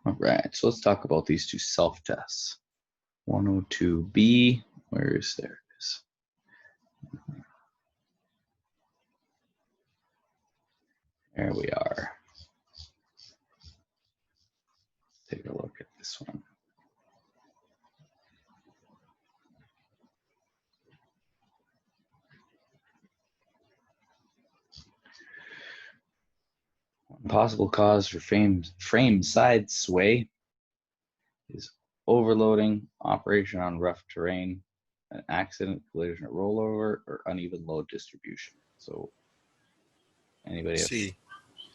All right, so let's talk about these two self-tests. 102B, where is there? It is. There we are. Take a look at this one. One possible cause for frame side sway is overloading, operation on rough terrain, an accident, collision, or rollover, or uneven load distribution. So anybody have, C.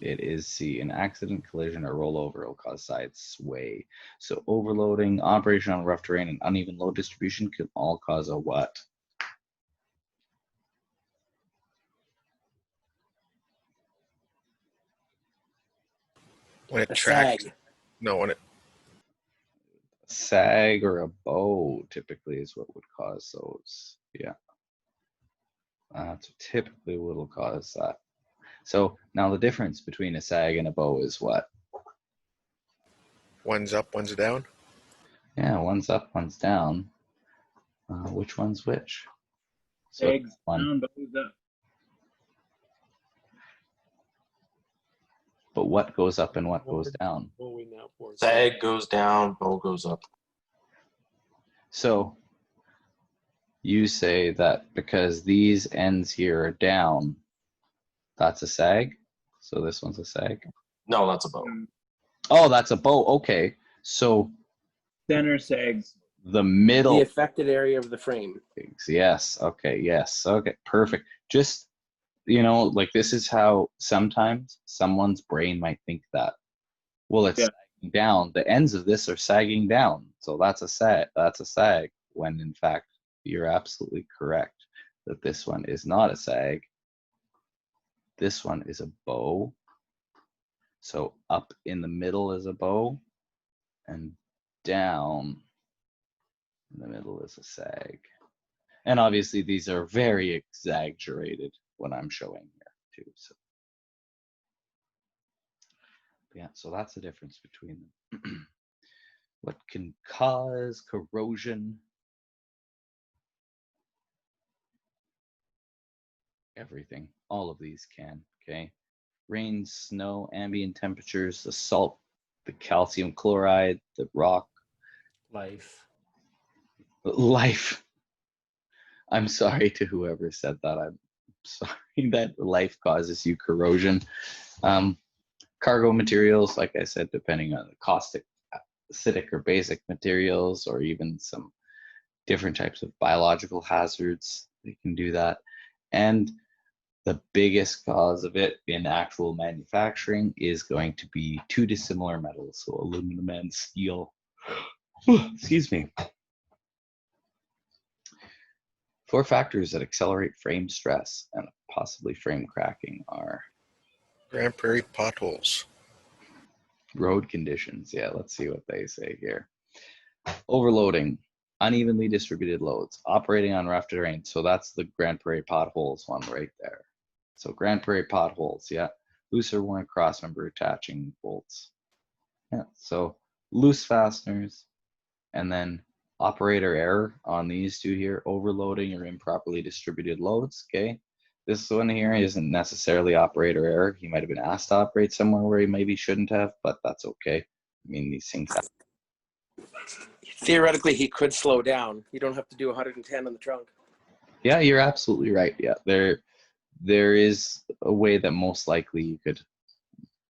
it is C. An accident, collision, or rollover will cause side sway. So overloading, operation on rough terrain, and uneven load distribution can all cause a what? When it A tracks. sag. No, when it. Sag or a bow typically is what would cause those. Yeah. That's typically what will cause that. So now the difference between a sag and a bow is what? One's up, one's down. Yeah, one's up, one's down. Which one's which? So Eggs down, bows up. but what goes up and what goes down? Sag goes down, bow goes up. So you say that because these ends here are down, that's a sag. So this one's a sag. No, that's a bow. Oh, that's a bow. Okay. So Center sags. the middle. The affected area of the frame. Yes. Okay. Yes. Okay. Perfect. Just, like this is how sometimes someone's brain might think that. Well, it's sagging down. The ends of this are sagging down. So that's a sag. That's a sag. When in fact, you're absolutely correct that this one is not a sag. This one is a bow. So up in the middle is a bow, and down in the middle is a sag. And obviously these are very exaggerated when I'm showing here too. So yeah, so that's the difference between them. What can cause corrosion? Everything. All of these can, okay? Rain, snow, ambient temperatures, the salt, the calcium chloride, the rock. Life. I'm sorry to whoever said that. I'm sorry that life causes you corrosion. Cargo materials, like I said, depending on the caustic, acidic, or basic materials, or even some different types of biological hazards, they can do that. And the biggest cause of it in actual manufacturing is going to be two dissimilar metals, so aluminum and steel. Excuse me. 4 factors that accelerate frame stress and possibly frame cracking are Grand Prairie potholes. road conditions. Yeah, let's see what they say here. Overloading, unevenly distributed loads, operating on rough terrain. So that's the Grand Prairie potholes one right there. So Grand Prairie potholes, yeah. Loose or worn crossmember attaching bolts. Yeah, so loose fasteners, and then operator error on these two here, overloading or improperly distributed loads, okay? This one here isn't necessarily operator error. He might have been asked to operate somewhere where he maybe shouldn't have, but that's okay. I mean, these things happen. Theoretically, he could slow down. You don't have to do 110 on the trunk. Yeah, you're absolutely right. Yeah, there is a way that most likely you could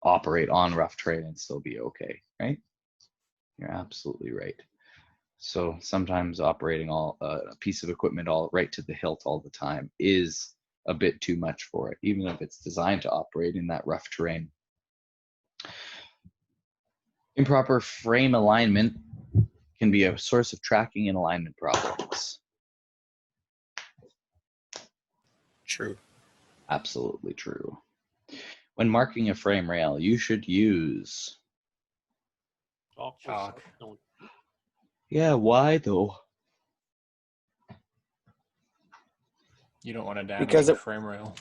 operate on rough terrain and still be okay, right? You're absolutely right. So sometimes operating a piece of equipment all right to the hilt all the time is a bit too much for it, even if it's designed to operate in that rough terrain. Improper frame alignment can be a source of tracking and alignment problems. True. Absolutely true. When marking a frame rail, you should use... Chalk. Yeah, why though? You don't want to damage Because the frame rail.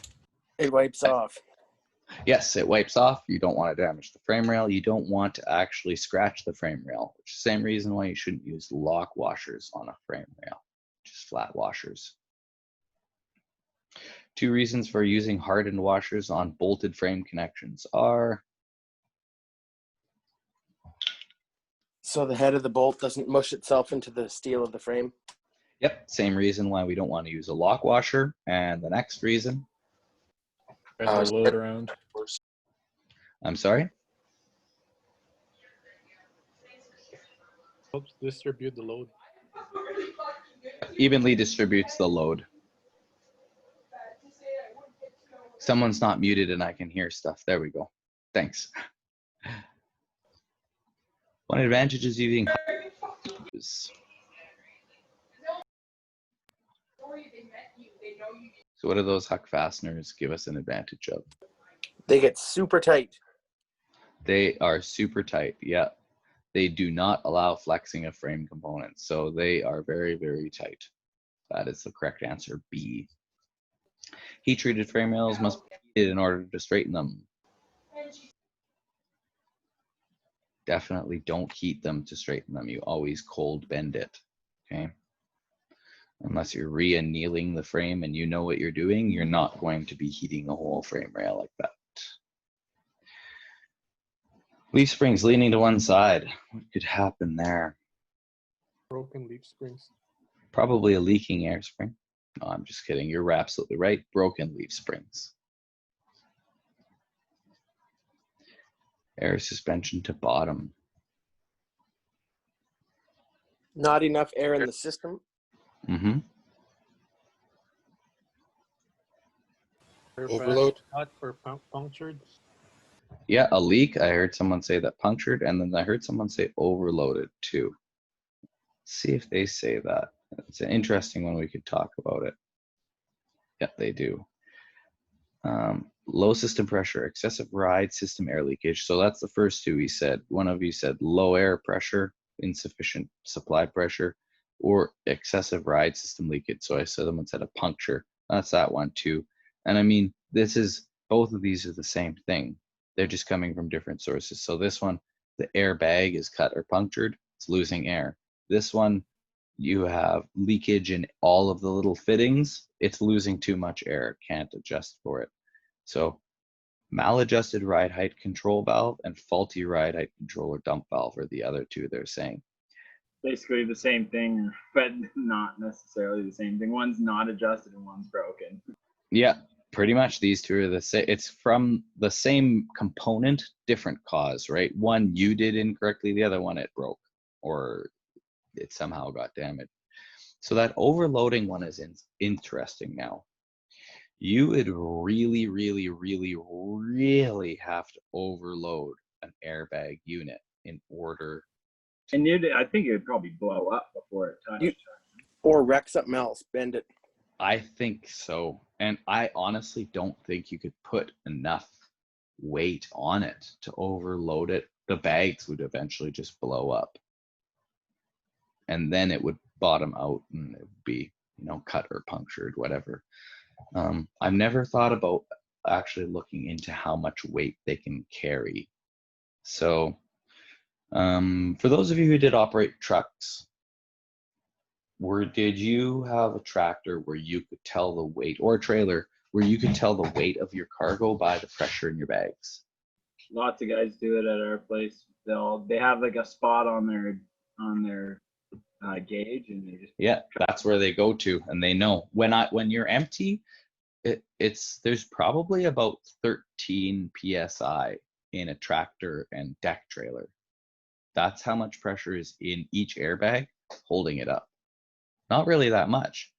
It wipes off. Yes, it wipes off. You don't want to damage the frame rail. You don't want to actually scratch the frame rail, which is the same reason why you shouldn't use lock washers on a frame rail, just flat washers. 2 reasons for using hardened washers on bolted frame connections are, So the head of the bolt doesn't mush itself into the steel of the frame. yep, same reason why we don't want to use a lock washer. And the next reason, Spread the load around. I'm sorry, Helps distribute the load. evenly distributes the load. Someone's not muted and I can hear stuff. There we go. Thanks. One advantage is using so what do those huck fasteners give us an advantage of? They get super tight. They are super tight. Yeah. They do not allow flexing of frame components. So they are very, very tight. That is the correct answer, B. Heat treated frame rails must be heated in order to straighten them. Definitely don't heat them to straighten them. You always cold bend it, okay? Unless you're re-annealing the frame and you know what you're doing, you're not going to be heating the whole frame rail like that. Leaf springs leaning to one side. What could happen there? Broken leaf springs. Probably a leaking air spring. No, I'm just kidding. You're absolutely right. Broken leaf springs. Air suspension to bottom. Not enough air in the system. Mm-hmm. Overload. Cut or punctured. Yeah, a leak. I heard someone say that punctured, and then I heard someone say overloaded too. Let's see if they say that. It's an interesting one. We could talk about it. Yep, they do. Low system pressure, excessive ride system air leakage. So that's the first 2 we said. One of you said low air pressure, insufficient supply pressure, or excessive ride system leakage. So I said them instead of puncture. That's that one too. And I mean, both of these are the same thing. They're just coming from different sources. So this one, the air bag is cut or punctured, it's losing air. This one, you have leakage in all of the little fittings, it's losing too much air, it can't adjust for it. So maladjusted ride height control valve and faulty ride height control or dump valve are the other 2 they're saying. Basically the same thing, but not necessarily the same thing. One's not adjusted and one's broken. Yeah, pretty much these 2 are the same. It's from the same component, different cause, right? One you did incorrectly, the other one it broke or it somehow got damaged. So that overloading one is interesting now. You would really, really, really, really have to overload an airbag unit in order. And I think it would probably blow up before it touched. Or wreck something else. Bend it. I think so. And I honestly don't think you could put enough weight on it to overload it. The bags would eventually just blow up. And then it would bottom out and it would be, cut or punctured, whatever. I've never thought about actually looking into how much weight they can carry. So for those of you who did operate trucks, did you have a tractor where you could tell the weight, or a trailer where you could tell the weight of your cargo by the pressure in your bags? Lots of guys do it at our place. They have like a spot on their gauge, and they just that's where they go to, and they know when you're empty. There's probably about 13 psi in a tractor and deck trailer. That's how much pressure is in each airbag holding it up. Not really that much.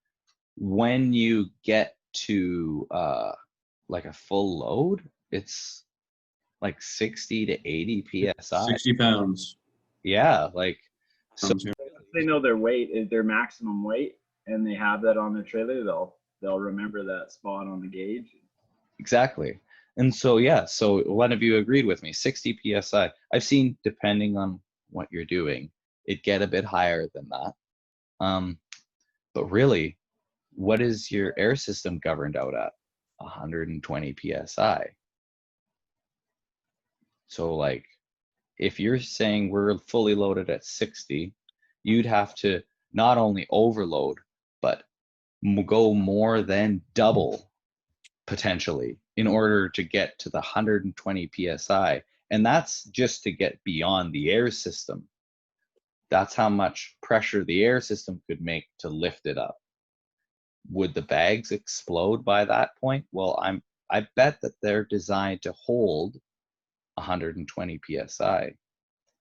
When you get to like a full load, it's like 60 to 80 psi. 60 pounds. Yeah, like so. Pounds, yeah. if they know their weight is their maximum weight, and they have that on their trailer, they'll remember that spot on the gauge. Exactly. And so, so one of you agreed with me, 60 psi. I've seen, depending on what you're doing, it get a bit higher than that. But really, what is your air system governed out at? 120 psi. So like, if you're saying we're fully loaded at 60, you'd have to not only overload, but go more than double potentially in order to get to the 120 psi. And that's just to get beyond the air system. That's how much pressure the air system could make to lift it up. Would the bags explode by that point? Well, I bet that they're designed to hold 120 psi.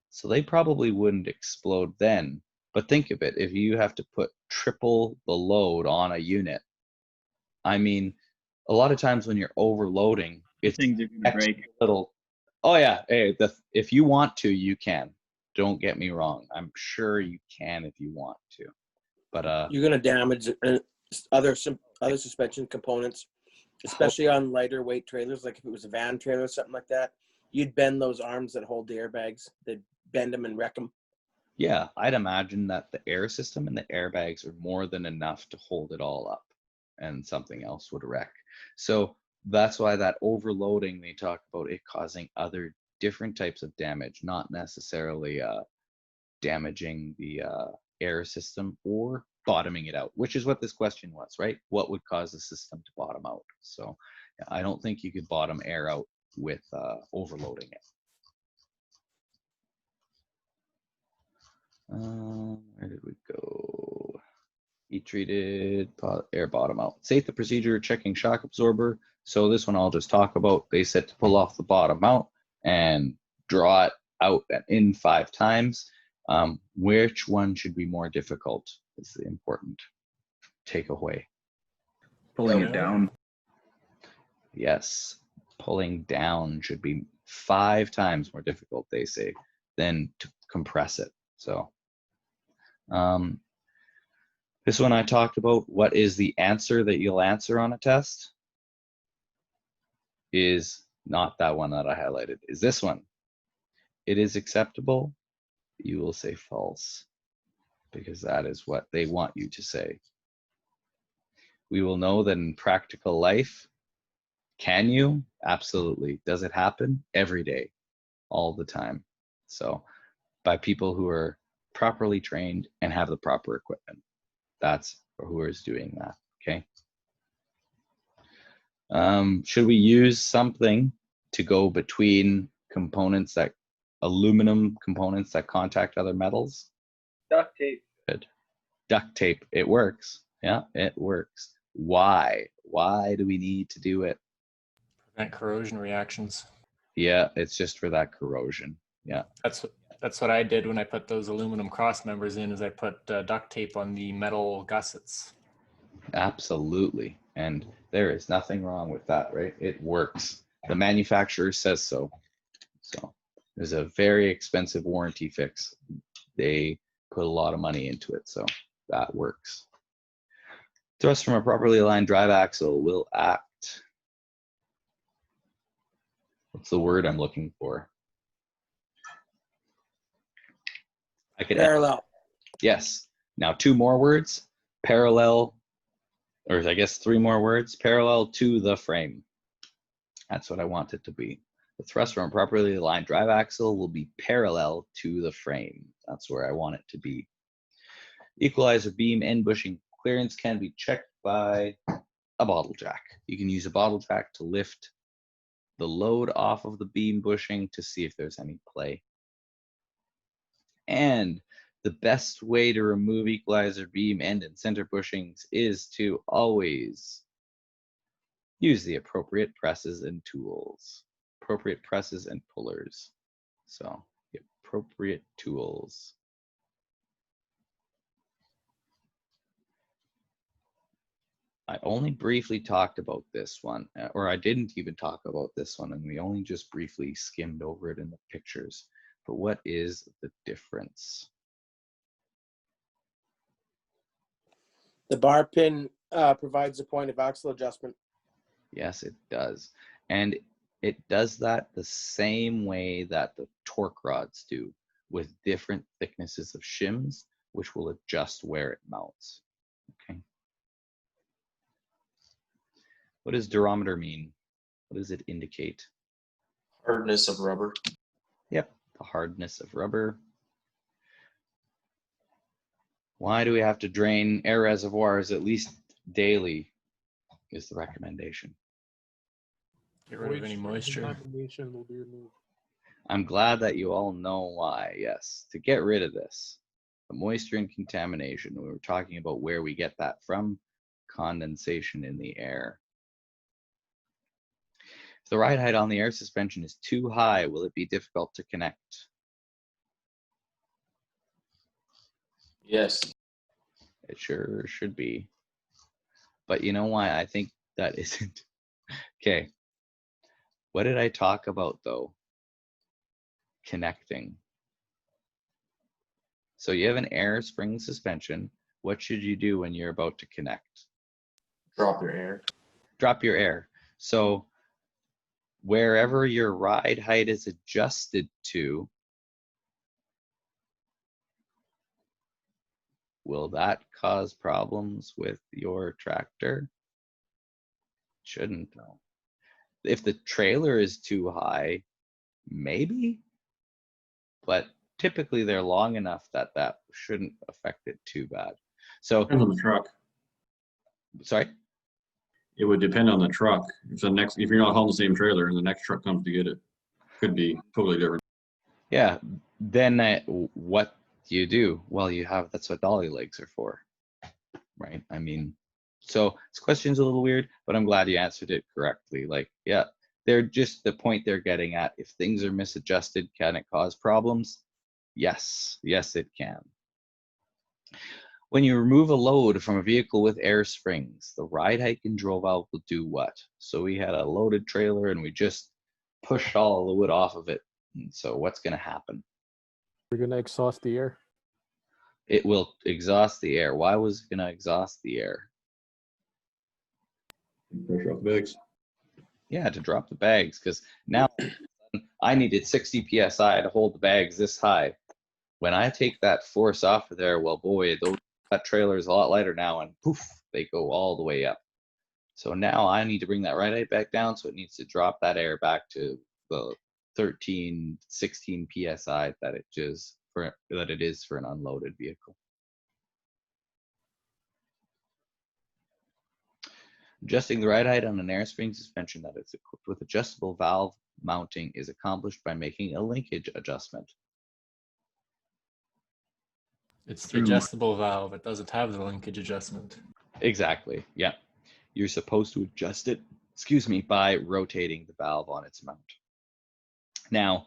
So they probably wouldn't explode then. But think of it, if you have to put triple the load on a unit, I mean, a lot of times when you're overloading, it's Things are gonna break. little. Oh yeah, hey, if you want to, you can. Don't get me wrong. I'm sure you can if you want to. But You're gonna damage other suspension components, especially on lighter weight trailers. Like if it was a van trailer or something like that, you'd bend those arms that hold the airbags. They'd bend them and wreck them. yeah, I'd imagine that the air system and the airbags are more than enough to hold it all up, and something else would wreck. So that's why that overloading, they talk about it causing other different types of damage, not necessarily damaging the air system or bottoming it out, which is what this question was, right? What would cause the system to bottom out? So yeah, I don't think you could bottom air out with overloading it. Where did we go? Heat treated air bottom out. State the procedure checking shock absorber. So this one I'll just talk about. They said to pull off the bottom out and draw it out and in 5 times. Which one should be more difficult is the important takeaway. Pulling it down. Yes, pulling down should be 5 times more difficult, they say, than to compress it. So this one I talked about, what is the answer that you'll answer on a test, is not that one that I highlighted, is this one. It is acceptable. You will say false, because that is what they want you to say. We will know that in practical life, can you? Absolutely. Does it happen? Every day, all the time. So by people who are properly trained and have the proper equipment. That's who is doing that, okay? Should we use something to go between components that, aluminum components that contact other metals? Duct tape. Good. Duct tape, it works. Yeah, it works. Why? Why do we need to do it? Prevent corrosion reactions. Yeah, it's just for that corrosion. Yeah. That's what I did when I put those aluminum cross members in, is I put duct tape on the metal gussets. Absolutely. And there is nothing wrong with that, right? It works. The manufacturer says so. So there's a very expensive warranty fix. They put a lot of money into it, so that works. Thrust from a properly aligned drive axle will act. What's the word I'm looking for? I could Parallel. Yes. Now 2 more words. Parallel, or I guess 3 more words. Parallel to the frame. That's what I want it to be. The thrust from a properly aligned drive axle will be parallel to the frame. That's where I want it to be. Equalizer beam end bushing clearance can be checked by a bottle jack. You can use a bottle jack to lift the load off of the beam bushing to see if there's any play. And the best way to remove equalizer beam end and center bushings is to always use the appropriate presses and tools, appropriate presses and pullers. So the appropriate tools. I only briefly talked about this one, or I didn't even talk about this one, and we only just briefly skimmed over it in the pictures. But what is the difference? The bar pin provides a point of axle adjustment. Yes, it does. And it does that the same way that the torque rods do, with different thicknesses of shims, which will adjust where it mounts. Okay. What does durometer mean? What does it indicate? Hardness of rubber. Yep, the hardness of rubber. Why do we have to drain air reservoirs at least daily is the recommendation. Get rid of any moisture. Contamination will be removed. I'm glad that you all know why. Yes, to get rid of this, the moisture and contamination. We were talking about where we get that from, condensation in the air. If the ride height on the air suspension is too high, will it be difficult to connect? Yes. It sure should be. But you know why I think that isn't? Okay. What did I talk about though? Connecting. So you have an air spring suspension. What should you do when you're about to connect? Drop your air. Drop your air. So wherever your ride height is adjusted to, will that cause problems with your tractor? Shouldn't, no. If the trailer is too high, maybe, but typically they're long enough that that shouldn't affect it too bad. So, Depends on the truck. sorry? It would depend on the truck. If you're not hauling the same trailer and the next truck comes to get it, could be totally different. Yeah, then what do you do? Well, that's what dolly legs are for, right? I mean, so this question's a little weird, but I'm glad you answered it correctly. Like, yeah, they're just the point they're getting at. If things are misadjusted, can it cause problems? Yes, yes, it can. When you remove a load from a vehicle with air springs, the ride height control valve will do what? So we had a loaded trailer and we just pushed all of the wood off of it. And so what's going to happen? We're gonna exhaust the air. It will exhaust the air. Why was it going to exhaust the air? Pressure off the bags. Yeah, to drop the bags, because now I needed 60 psi to hold the bags this high. When I take that force off of there, well, boy, that trailer is a lot lighter now, and poof, they go all the way up. So now I need to bring that ride height back down, so it needs to drop that air back to the 13, 16 psi that it is for an unloaded vehicle. Adjusting the ride height on an air spring suspension that is equipped with adjustable valve mounting is accomplished by making a linkage adjustment. It's the adjustable valve. It doesn't have the linkage adjustment. Exactly. Yeah. You're supposed to adjust it, by rotating the valve on its mount. Now,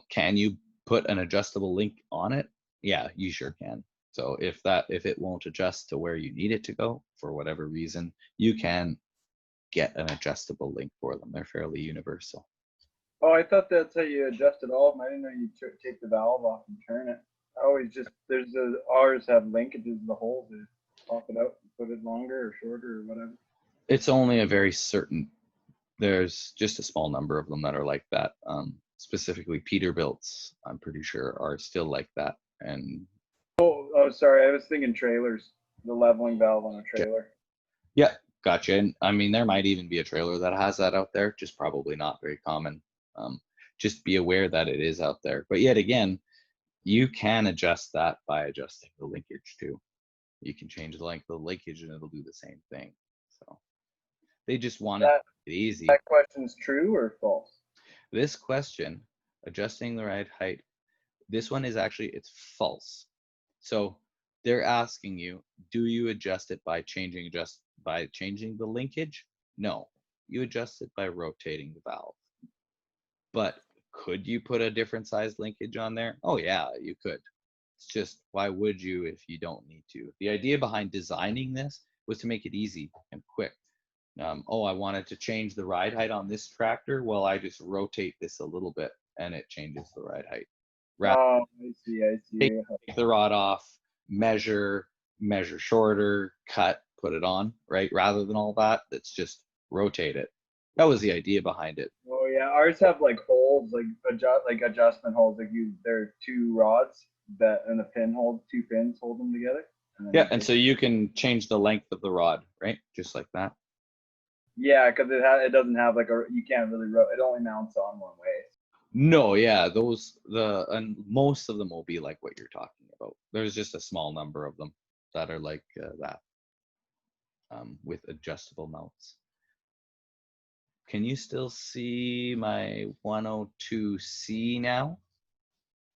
can you put an adjustable link on it? Yeah, you sure can. So if it won't adjust to where you need it to go for whatever reason, you can get an adjustable link for them. They're fairly universal. Oh, I thought that's how you adjusted all of them. I didn't know you take the valve off and turn it. I always just, ours have linkages, the holes, they pop it out and put it longer or shorter or whatever. It's only a very there's just a small number of them that are like that. Specifically Peterbilt's, I'm pretty sure, are still like that. And Oh, sorry, I was thinking trailers, the leveling valve on a trailer. yeah, gotcha. And I mean, there might even be a trailer that has that out there, just probably not very common. Just be aware that it is out there. But yet again, you can adjust that by adjusting the linkage too. You can change the length of the linkage and it'll do the same thing. So they just want it easy. That question's true or false? This question, adjusting the ride height, this one is actually, it's false. So they're asking you, do you adjust it by changing the linkage? No, you adjust it by rotating the valve. But could you put a different size linkage on there? Oh yeah, you could. It's just, why would you if you don't need to? The idea behind designing this was to make it easy and quick. Oh, I wanted to change the ride height on this tractor. Well, I just rotate this a little bit and it changes the ride height. Oh, I see. Take the rod off, measure shorter, cut, put it on, right? Rather than all that, it's just rotate it. That was the idea behind it. Oh yeah, ours have like holes, like adjustment holes. There are two rods and two pins hold them together. Yeah, and so you can change the length of the rod, right? Just like that. Yeah, because it doesn't have you can't really it only mounts on one way. No, yeah, and most of them will be like what you're talking about. There's just a small number of them that are like that, with adjustable mounts. Can you still see my 102C now?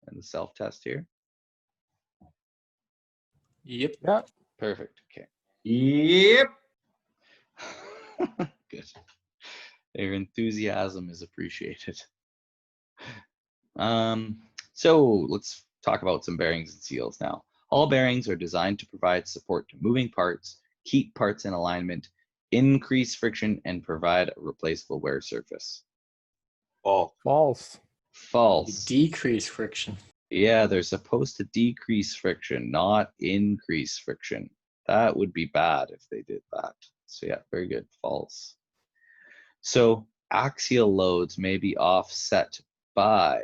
And the self-test here? Yep. Yeah. Perfect, okay. Yep. Good. Your enthusiasm is appreciated. So let's talk about some bearings and seals now. All bearings are designed to provide support to moving parts, keep parts in alignment, increase friction, and provide a replaceable wear surface. Ball. False. False. Decrease friction. Yeah, they're supposed to decrease friction, not increase friction. That would be bad if they did that. So yeah, very good. False. So axial loads may be offset by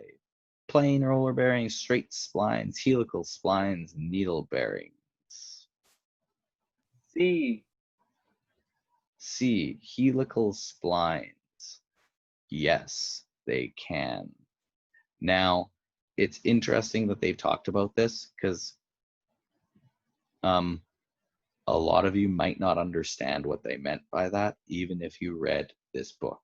plain roller bearings, straight splines, helical splines, needle bearings. C. C, helical splines. Yes, they can. Now, it's interesting that they've talked about this because a lot of you might not understand what they meant by that, even if you read this book.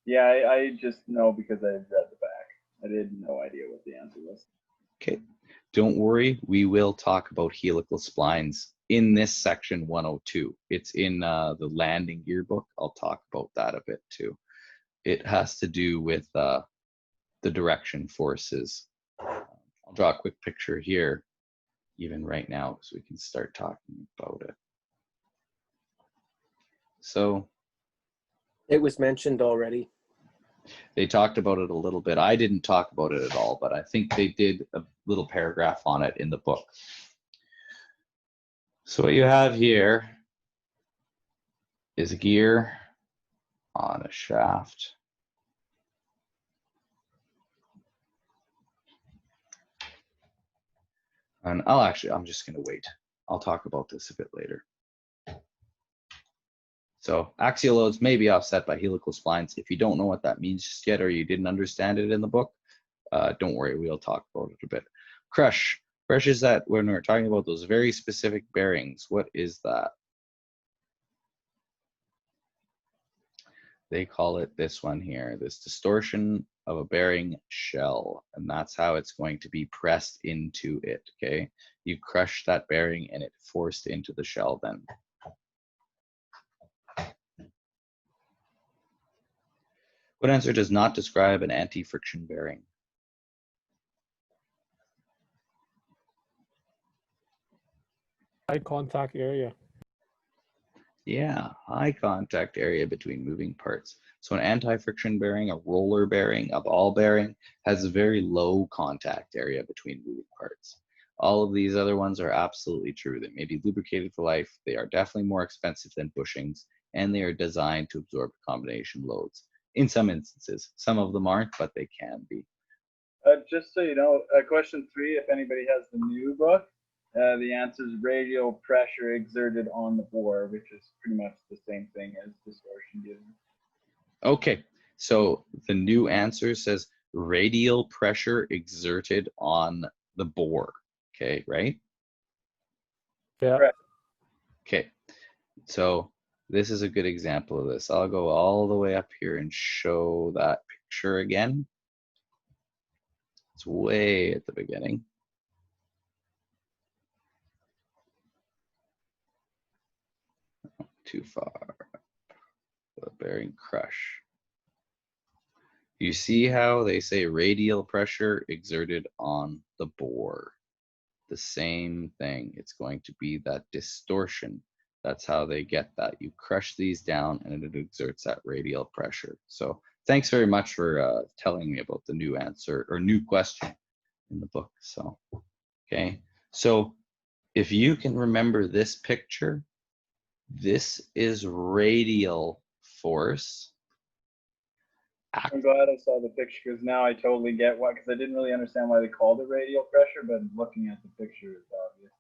Yeah, I just know because I read the back. I had no idea what the answer was. Okay, don't worry, we will talk about helical splines in this section 102. It's in the landing gear book. I'll talk about that a bit too. It has to do with the direction forces. I'll draw a quick picture here, even right now, so we can start talking about it. So It was mentioned already. they talked about it a little bit. I didn't talk about it at all, but I think they did a little paragraph on it in the book. So what you have here is a gear on a shaft. And I'm just going to wait. I'll talk about this a bit later. So axial loads may be offset by helical splines. If you don't know what that means just yet, or you didn't understand it in the book, don't worry, we'll talk about it a bit. Crush. Crush is that when we're talking about those very specific bearings, what is that? They call it this one here, this distortion of a bearing shell. And that's how it's going to be pressed into it, okay? You crush that bearing and it forced into the shell then. What answer does not describe an anti-friction bearing? High contact area. Yeah, high contact area between moving parts. So an anti-friction bearing, a roller bearing, a ball bearing, has a very low contact area between moving parts. All of these other ones are absolutely true. They may be lubricated for life. They are definitely more expensive than bushings, and they are designed to absorb combination loads. In some instances, some of them aren't, but they can be. Just so you know, question 3, if anybody has the new book, the answer is radial pressure exerted on the bore, which is pretty much the same thing as distortion given. Okay, so the new answer says radial pressure exerted on the bore. Okay, right? Yeah. Correct. Okay, so this is a good example of this. I'll go all the way up here and show that picture again. It's way at the beginning. Too far. The bearing crush. You see how they say radial pressure exerted on the bore. The same thing. It's going to be that distortion. That's how they get that. You crush these down and it exerts that radial pressure. So thanks very much for telling me about the new answer or new question in the book. So, okay. So if you can remember this picture, this is radial force. I'm glad I saw the picture because now I totally get why, because I didn't really understand why they called it radial pressure, but looking at the picture, it's obvious.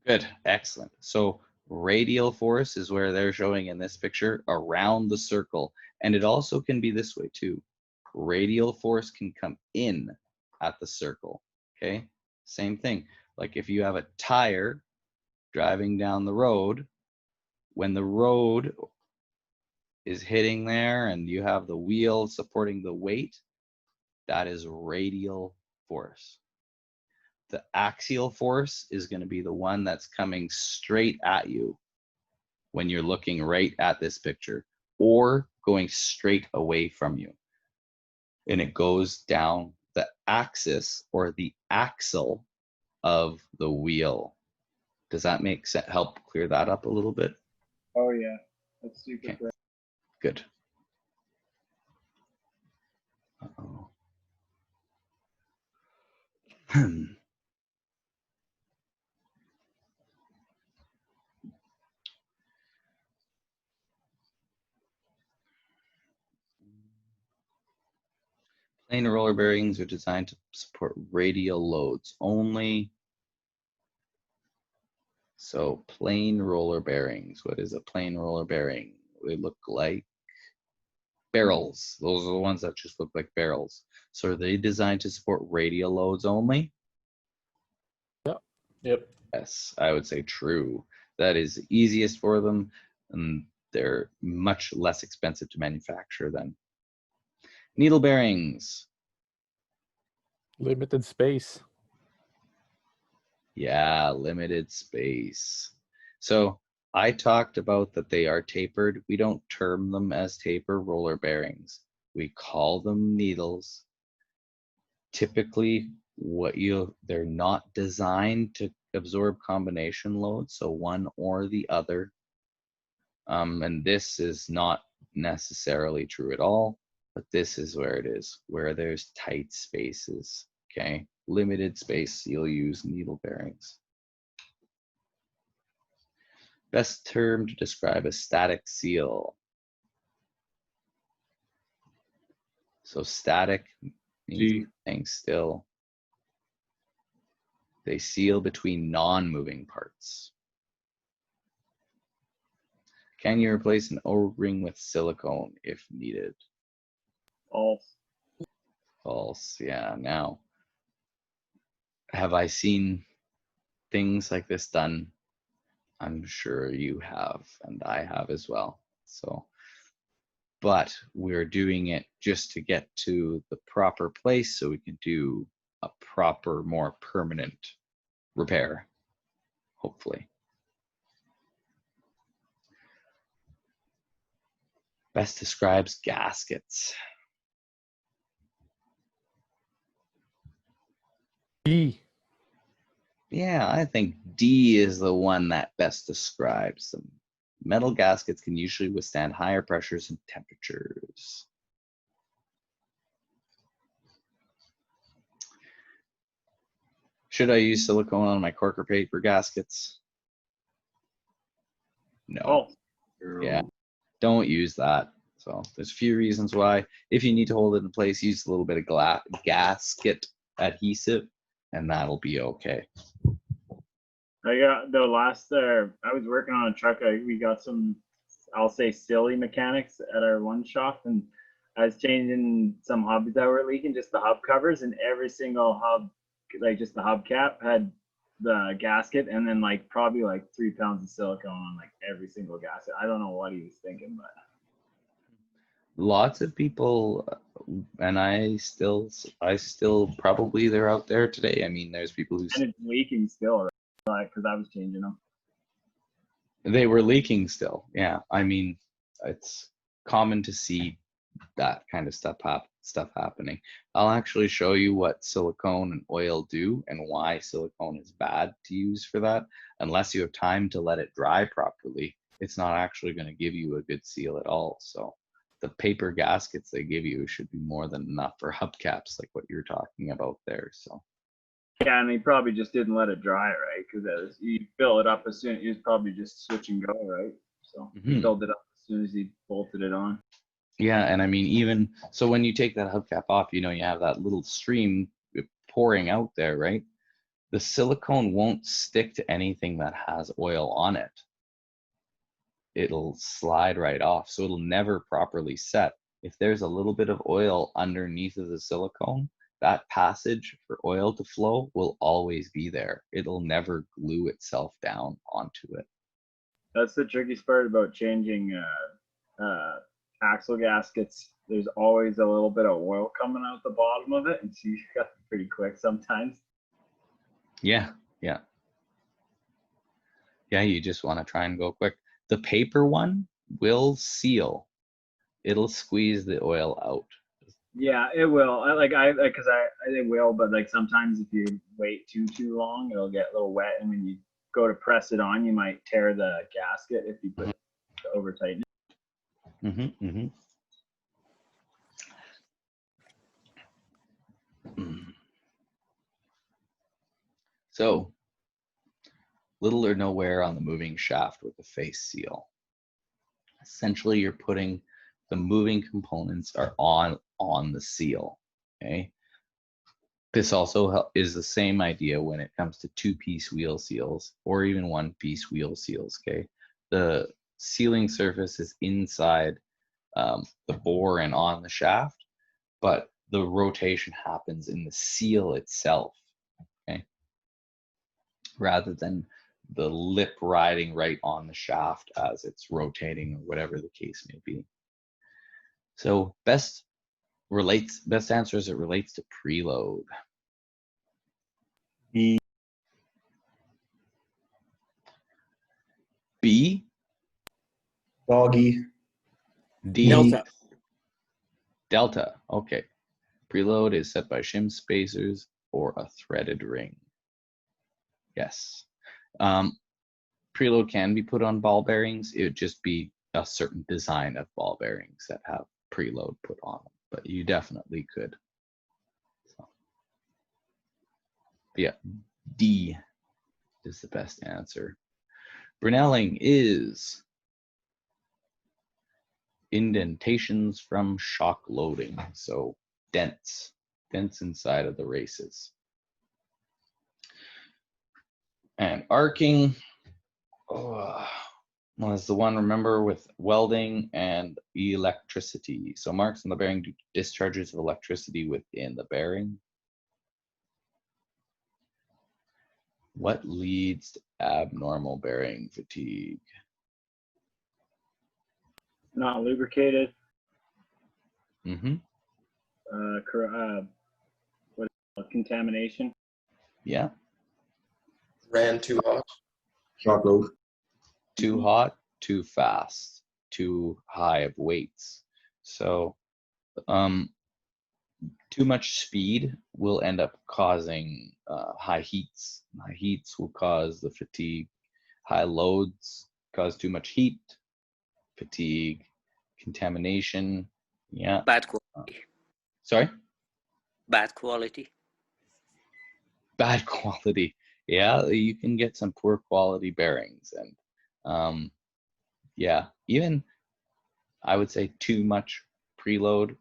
Good, excellent. So radial force is where they're showing in this picture around the circle. And it also can be this way too. radial force can come in at the circle. Okay, same thing. Like if you have a tire driving down the road, when the road is hitting there and you have the wheel supporting the weight, that is radial force. The axial force is going to be the one that's coming straight at you when you're looking right at this picture, or going straight away from you. And it goes down the axis or the axle of the wheel. Does that make sense? Help clear that up a little bit? Oh yeah, that's super Okay. great. Good. Uh-oh. Plain roller bearings are designed to support radial loads only. So plain roller bearings, what is a plain roller bearing? They look like barrels. Those are the ones that just look like barrels. So are they designed to support radial loads only? Yep. Yes, I would say true. That is the easiest for them, and they're much less expensive to manufacture than needle bearings. Limited space. Yeah, limited space. So I talked about that they are tapered. We don't term them as taper roller bearings. We call them needles. Typically, they're not designed to absorb combination loads, so one or the other. And this is not necessarily true at all, but this is where it is, where there's tight spaces, okay? Limited space, you'll use needle bearings. Best term to describe a static seal. So static means staying still. They seal between non-moving parts. Can you replace an O-ring with silicone if needed? False. False, yeah. Now, have I seen things like this done? I'm sure you have, and I have as well. So, but we're doing it just to get to the proper place so we can do a proper, more permanent repair, hopefully. Best describes gaskets. E. Yeah, I think D is the one that best describes them. Metal gaskets can usually withstand higher pressures and temperatures. Should I use silicone on my corker paper gaskets? No. Oh, Yeah, don't use that. So there's a few reasons why. If you need to hold it in place, use a little bit of gasket adhesive, and that'll be okay. I got the last I was working on a truck. We got some, I'll say, silly mechanics at our one shop, and I was changing some hubs that were leaking, just the hub covers, and every single hub, like just the hubcap, had the gasket, and then like probably like 3 pounds of silicone on like every single gasket. I don't know what he was thinking, but Lots of people, and I still probably they're out there today. I mean, there's people who and it's leaking still, right? Because I was changing them. they were leaking still. Yeah, I mean, it's common to see that kind of stuff happening. I'll actually show you what silicone and oil do and why silicone is bad to use for that. Unless you have time to let it dry properly, it's not actually going to give you a good seal at all. So the paper gaskets they give you should be more than enough for hubcaps, like what you're talking about there. So Yeah, and he probably just didn't let it dry, right? Because you fill it up as soon, he was probably just switch and go, right? So he filled it up as soon as he bolted it on. yeah, and I mean, even so, when you take that hubcap off, you know, you have that little stream pouring out there, right? The silicone won't stick to anything that has oil on it. It'll slide right off, so it'll never properly set. if there's a little bit of oil underneath of the silicone, that passage for oil to flow will always be there. It'll never glue itself down onto it. That's the trickiest part about changing axle gaskets. There's always a little bit of oil coming out the bottom of it, and so you got pretty quick sometimes. Yeah, yeah. Yeah, you just want to try and go quick. The paper one will seal. It'll squeeze the oil out. Yeah, it will. Because it will, but like sometimes if you wait too long, it'll get a little wet, and when you go to press it on, you might tear the gasket if you put the over tighten it. So, little or no wear on the moving shaft with the face seal. Essentially, you're putting the moving components are on the seal. Okay. This also is the same idea when it comes to two-piece wheel seals or even one-piece wheel seals. Okay. The sealing surface is inside the bore and on the shaft, but the rotation happens in the seal itself. Okay. Rather than the lip riding right on the shaft as it's rotating or whatever the case may be. So best answer as it relates to preload. B. Doggy. D. Delta. Delta. Okay. Preload is set by shim spacers or a threaded ring. Yes. Preload can be put on ball bearings. It would just be a certain design of ball bearings that have preload put on them, but you definitely could. So, yeah, D is the best answer. Brunelling is indentations from shock loading, so dents inside of the races. And arcing was the one, remember, with welding and electricity. So marks on the bearing do discharges of electricity within the bearing. What leads to abnormal bearing fatigue? Not lubricated. Contamination. Yeah. Ran too hot. Shock load. Too hot, too fast, too high of weights. So too much speed will end up causing high heats. High heats will cause the fatigue. High loads cause too much heat, fatigue, contamination. Yeah. Bad quality. Sorry? Bad quality. Bad quality. Yeah, you can get some poor quality bearings, and yeah, even I would say too much preload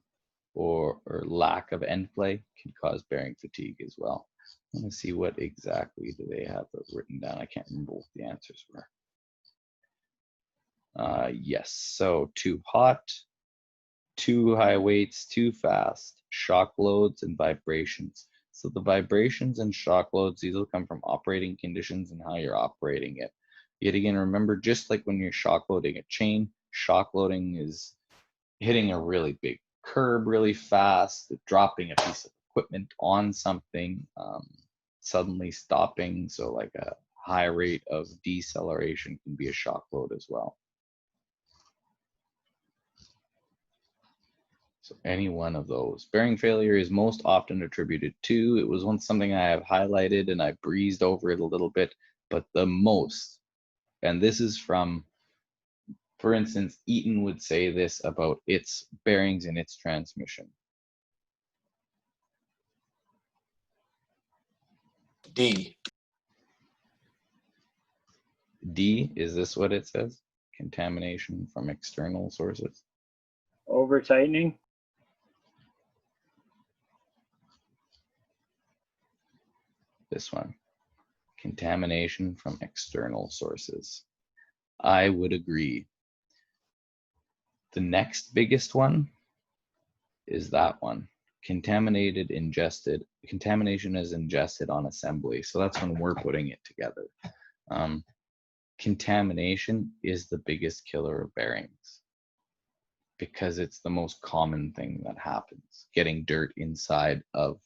or lack of end play can cause bearing fatigue as well. Let me see what exactly do they have written down. I can't remember what the answers were. Yes, so too hot, too high weights, too fast, shock loads, and vibrations. So the vibrations and shock loads, these will come from operating conditions and how you're operating it. Yet again, remember, just like when you're shock loading a chain, shock loading is hitting a really big curb really fast, dropping a piece of equipment on something, suddenly stopping. So like a high rate of deceleration can be a shock load as well. So any one of those. Bearing failure is most often attributed to, it was once something I have highlighted and I breezed over it a little bit, but the most, and this is from, for instance, Eaton would say this about its bearings in its transmission. D. D, is this what it says? Contamination from external sources. Over tightening. This one, contamination from external sources. I would agree. The next biggest one is that one. Contamination is ingested on assembly. So that's when we're putting it together. Contamination is the biggest killer of bearings because it's the most common thing that happens, getting dirt inside of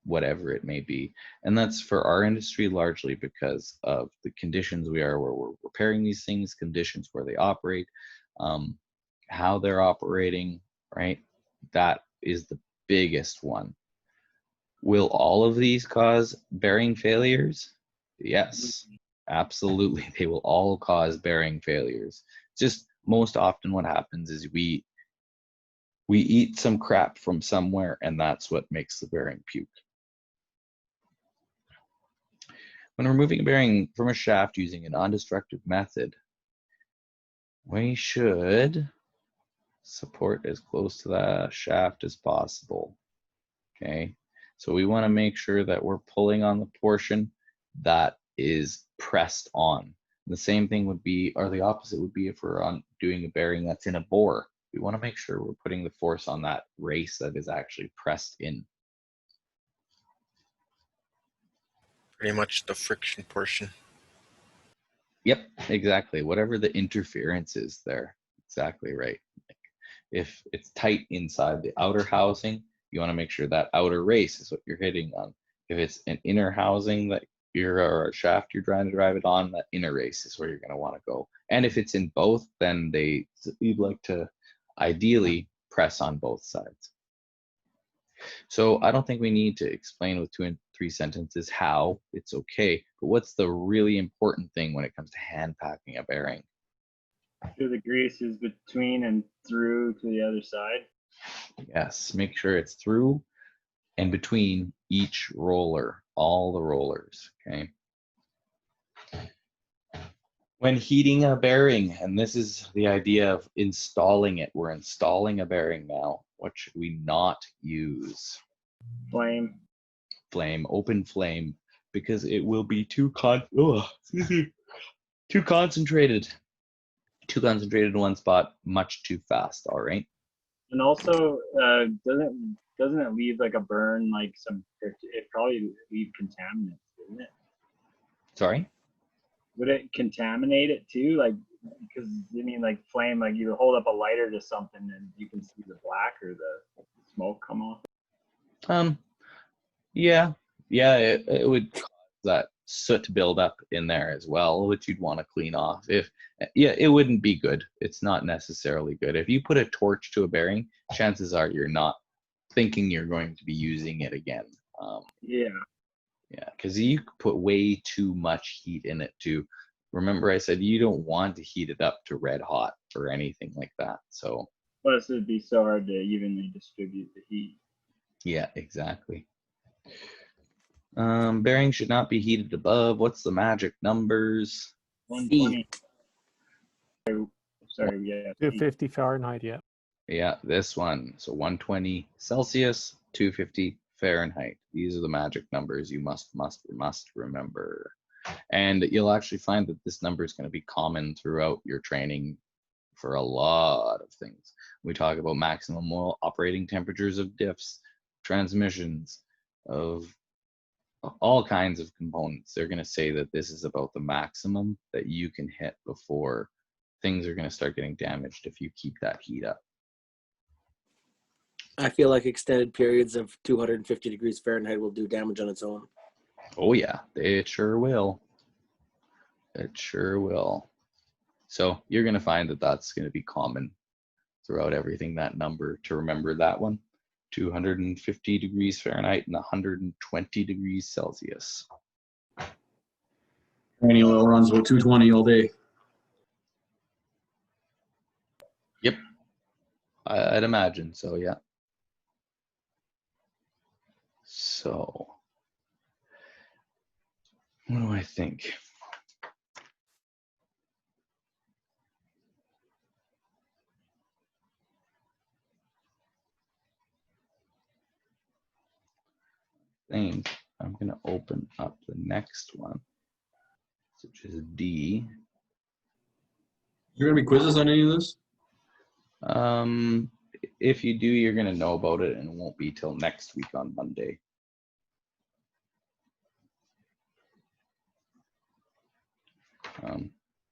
whatever it may be. And that's for our industry largely because of the conditions we are where we're repairing these things, conditions where they operate, how they're operating, right? That is the biggest one. Will all of these cause bearing failures? Yes, absolutely. They will all cause bearing failures. Just most often what happens is we eat some crap from somewhere and that's what makes the bearing puke. When removing a bearing from a shaft using a non-destructive method, we should support as close to the shaft as possible. Okay, so we want to make sure that we're pulling on the portion that is pressed on. The same thing would be, or the opposite would be if we're on doing a bearing that's in a bore. We want to make sure we're putting the force on that race that is actually pressed in. Pretty much the friction portion. Yep, exactly. Whatever the interference is there. Exactly right. If it's tight inside the outer housing, you want to make sure that outer race is what you're hitting on. If it's an inner housing that or a shaft you're trying to drive it on, that inner race is where you're going to want to go. And if it's in both, then you'd like to ideally press on both sides. So I don't think we need to explain with 2 and 3 sentences how it's okay, but what's the really important thing when it comes to hand packing a bearing? Sure the grease is between and through to the other side. Yes, make sure it's through and between each roller, all the rollers, okay? When heating a bearing, and this is the idea of installing it, we're installing a bearing now. What should we not use? Flame. Flame, open flame, because it will be too concentrated. Too concentrated in one spot, much too fast, all right? And also, doesn't it leave like a burn, like it probably leave contaminants, doesn't it? Sorry? Would it contaminate it too? Like, because I mean, like flame, like you hold up a lighter to something and you can see the black or the smoke come off. Yeah, it would cause that soot build up in there as well, which you'd want to clean off. It wouldn't be good. It's not necessarily good. If you put a torch to a bearing, chances are you're not thinking you're going to be using it again. Yeah. Yeah, because you put way too much heat in it too. Remember I said you don't want to heat it up to red hot or anything like that. So Plus, it'd be so hard to evenly distribute the heat. yeah, exactly. Bearing should not be heated above. What's the magic numbers? 120. Sorry, yeah. 250 Fahrenheit, yeah. Yeah, this one. So 120 Celsius, 250 Fahrenheit. These are the magic numbers you must remember. And you'll actually find that this number is going to be common throughout your training for a lot of things. We talk about maximum oil operating temperatures of diffs, transmissions, of all kinds of components. They're going to say that this is about the maximum that you can hit before things are going to start getting damaged if you keep that heat up. I feel like extended periods of 250 degrees Fahrenheit will do damage on its own. Oh yeah, it sure will. It sure will. So you're going to find that that's going to be common throughout everything, that number, to remember that one. 250 degrees Fahrenheit and 120 degrees Celsius. Any oil runs about 220 all day. Yep. I'd imagine so, yeah. So, what do I think? I'm going to open up the next one, which is D. Is there going to be quizzes on any of this? if you do, you're gonna know about it, and it won't be till next week on Monday.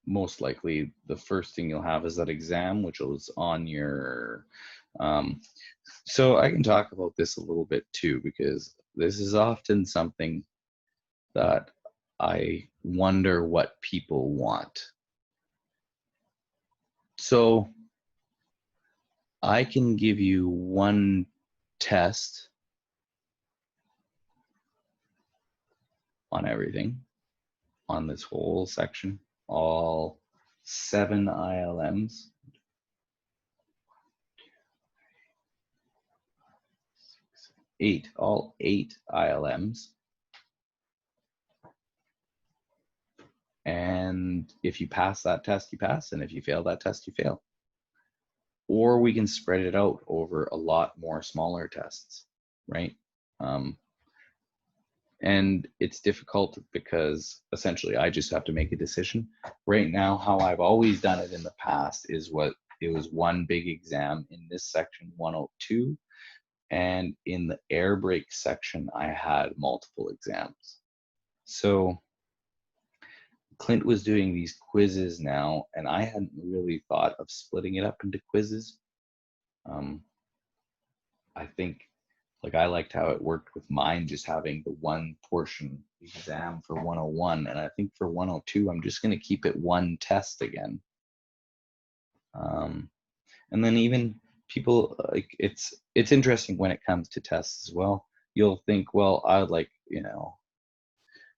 Most likely, the first thing you'll have is that exam, which is on your. So I can talk about this a little bit too, because this is often something that I wonder what people want. So I can give you one test on everything, on this whole section, all 7 ILMs. All eight ILMs. And if you pass that test, you pass. And if you fail that test, you fail. Or we can spread it out over a lot more smaller tests, right? And it's difficult because essentially I just have to make a decision. Right now, how I've always done it in the past is it was one big exam in this section 102. And in the air brake section, I had multiple exams. So Clint was doing these quizzes now, and I hadn't really thought of splitting it up into quizzes. I think, like, I liked how it worked with mine, just having the one portion exam for 101. And I think for 102, I'm just going to keep it one test again. And then even people, like, it's interesting when it comes to tests as well. You'll think, well, I would like,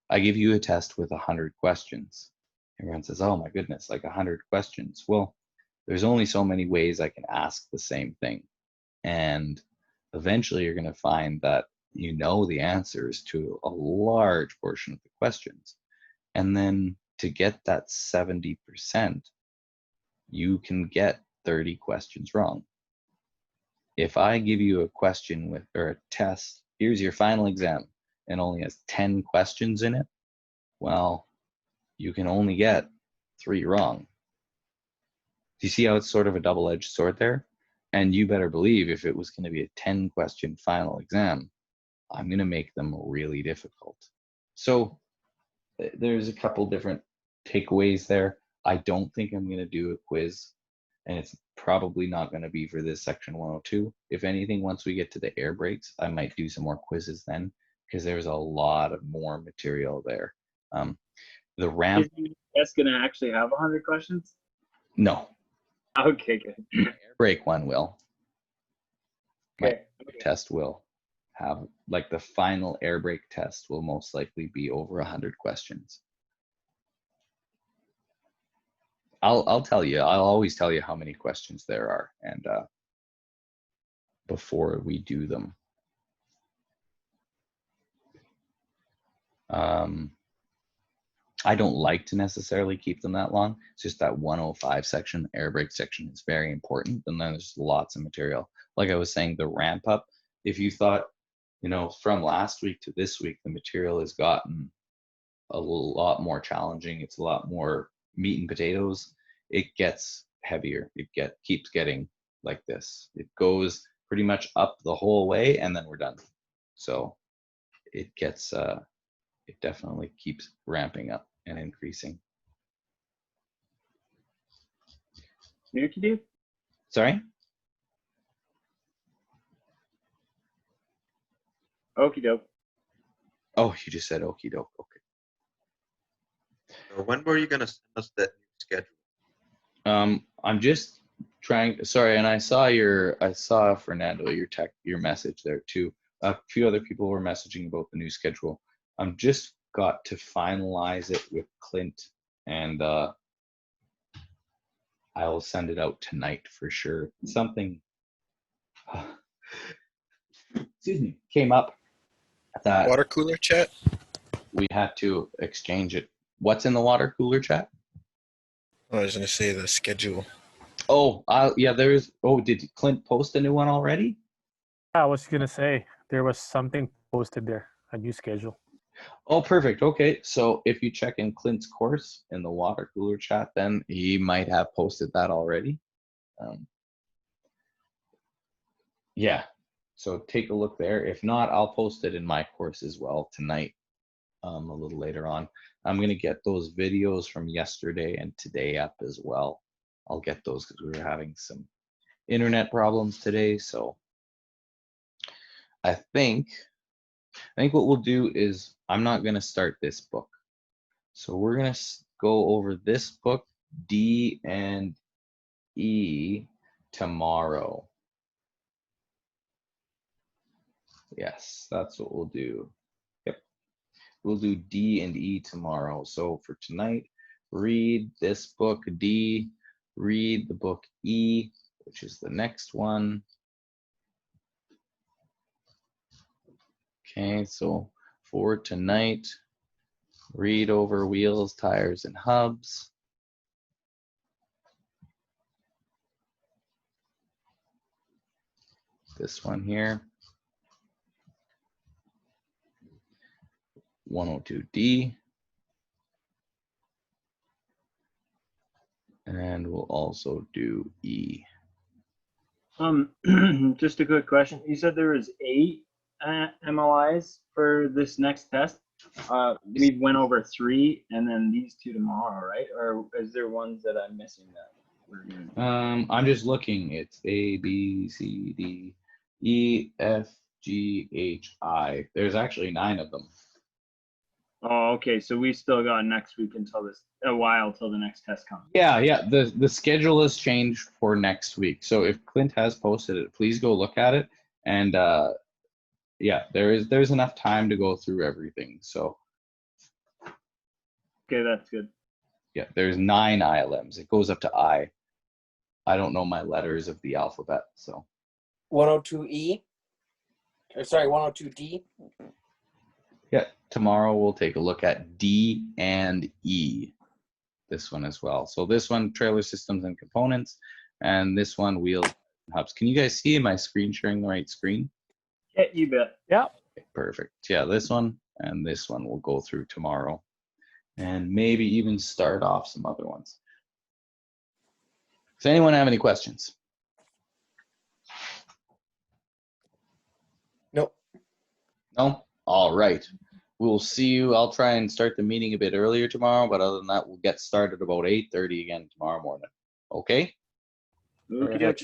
I give you a test with 100 questions. Everyone says, oh my goodness, like 100 questions. Well, there's only so many ways I can ask the same thing. And eventually you're going to find that you know the answers to a large portion of the questions. And then to get that 70%, you can get 30 questions wrong. If I give you a question or a test, here's your final exam, and only has 10 questions in it, well, you can only get 3 wrong. Do you see how it's sort of a double-edged sword there? And you better believe if it was going to be a 10-question final exam, I'm going to make them really difficult. So there's a couple different takeaways there. I don't think I'm going to do a quiz, and it's probably not going to be for this section 102. If anything, once we get to the air brakes, I might do some more quizzes then, because there's a lot of more material there. The ramp. Is the test going to actually have 100 questions? No. Okay, good. Air brake one will. Okay. My test will have, like, the final air brake test will most likely be over 100 questions. I'll tell you. I'll always tell you how many questions there are, and before we do them. I don't like to necessarily keep them that long. It's just that 105 section, air brake section, is very important. And then there's lots of material. Like I was saying, the ramp up, if you thought, from last week to this week, the material has gotten a lot more challenging. It's a lot more meat and potatoes. It gets heavier. It keeps getting like this. It goes pretty much up the whole way, and then we're done. So it gets, it definitely keeps ramping up and increasing. Nuki do? Sorry? Okie doke. Oh, you just said okie doke. Okay. So when were you going to send us that new schedule? I'm just trying. Sorry, and I saw Fernando, your message there too. A few other people were messaging about the new schedule. I'm just got to finalize it with Clint, and I'll send it out tonight for sure. Something excuse me, came up that Water cooler chat? we had to exchange it. What's in the water cooler chat? I was going to say the schedule. Oh, yeah, did Clint post a new one already? I was gonna say there was something posted there, a new schedule. Oh, perfect. Okay, so if you check in Clint's course in the water cooler chat, then he might have posted that already. Yeah. So take a look there. If not, I'll post it in my course as well tonight, a little later on. I'm going to get those videos from yesterday and today up as well. I'll get those because we were having some internet problems today. So I think what we'll do is I'm not going to start this book. So we're going to go over this book, D and E, tomorrow. Yes, that's what we'll do. Yep. We'll do D and E tomorrow. So for tonight, read this book, D, read the book E, which is the next one. Okay, so for tonight, read over wheels, tires, and hubs. This one here. 102D. And we'll also do E. Just a quick question. You said there was 8 MLIs for this next test. We went over 3, and then these 2 tomorrow, right? Or is there ones that I'm missing that we're doing? I'm just looking. It's A, B, C, D, E, F, G, H, I. There's actually 9 of them. Oh, okay. So we still got next week until a while till the next test comes. Yeah. The schedule has changed for next week. So if Clint has posted it, please go look at it. And yeah, there's enough time to go through everything. So Okay, that's good. yeah, there's 9 ILMs. It goes up to I. I don't know my letters of the alphabet, so 102E. Or sorry, 102D. yeah. Tomorrow we'll take a look at D and E. This one as well. So this one, trailer systems and components, and this one, wheels and hubs. Can you guys see my screen sharing the right screen? Yeah, you bet. Yeah. Okay, perfect. Yeah, this one and this one we'll go through tomorrow, and maybe even start off some other ones. Does anyone have any questions? Nope. No? All right. We'll see you. I'll try and start the meeting a bit earlier tomorrow, but other than that, we'll get started about 8:30 again tomorrow morning. Okay? Okay.